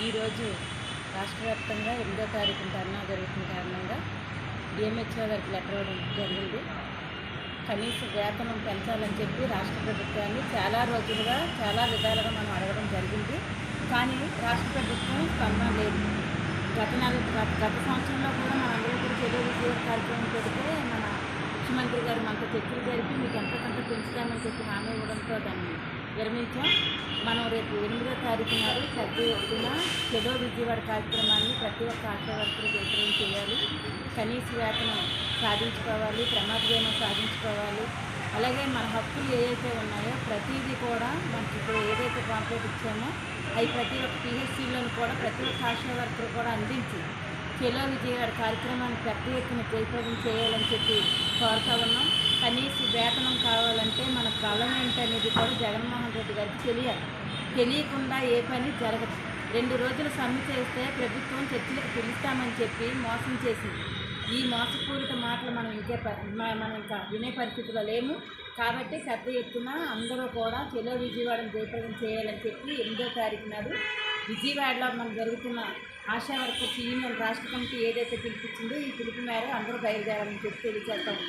ఈరోజు రాష్ట్ర వ్యాప్తంగా 8వ తారీఖున ధర్నా జరుగుతున్న కారణంగా డిఎంహెచ్ఓ గారికి లెటర్ ఇవ్వడం జరిగింది. కనీస వేతనం పెంచాలని చెప్పి రాష్ట్ర ప్రభుత్వాన్ని చాలా రోజులుగా చాలా విధాలుగా మనం అడగడం జరిగింది. కానీ రాష్ట్ర ప్రభుత్వం స్పందన లేదు. గత సంవత్సరంలో కూడా మనందరూ కూడా చెడు ఉద్యోగ కార్యక్రమం పెడితే మన ముఖ్యమంత్రి గారు మనతో చర్చలు జరిపి మీకు ఎంతో కొంత పెంచుతామని చెప్పి హామీ ఇవ్వడంతో దాన్ని విరమించాం. మనం రేపు 8వ తారీఖు నాడు పెద్ద ఎత్తున చెడో విజయవాడ కార్యక్రమాన్ని ప్రతి ఒక్క ఆశా వర్కర్కి వ్యతిరేకం చేయాలి. కనీస వేతనం సాధించుకోవాలి, ప్రమాద బీమా సాధించుకోవాలి. అలాగే మన హక్కులు ఏవైతే ఉన్నాయో ప్రతిదీ కూడా మనకి ఇప్పుడు ఏదైతే కాంప్లైంట్ ఇచ్చామో అవి ప్రతి ఒక్క పిహెచ్సిలోని కూడా ప్రతి ఒక్క ఆశా వర్కర్ కూడా అందించి చెలో విజయవాడ కార్యక్రమాన్ని పెద్ద ఎత్తున జయప్రదం చేయాలని చెప్పి కోరుతా ఉన్నాం. కనీస వేతనం కావాలంటే మన బలం ఏంటనేది కూడా జగన్మోహన్ రెడ్డి గారికి తెలియాలి. తెలియకుండా ఏ పని జరగదు. 2 రోజులు సమ్మె చేస్తే ప్రభుత్వం చర్చలకు పిలుస్తామని చెప్పి మోసం చేసింది. ఈ మోసపూరిత మాటలు మనం ఇంకా వినే పరిస్థితిలో లేము. కాబట్టి పెద్ద ఎత్తున అందరూ కూడా చెలో విజయవాడను జయప్రదం చేయాలని చెప్పి 8వ తారీఖు నాడు విజయవాడలో మనం జరుగుతున్న ఆశా వర్కర్స్ యూనియన్ రాష్ట్ర కమిటీ ఏదైతే పిలిపించిందో ఈ పిలుపు మేర అందరూ బయలుదేరాలని చెప్పి తెలియజేస్తాము.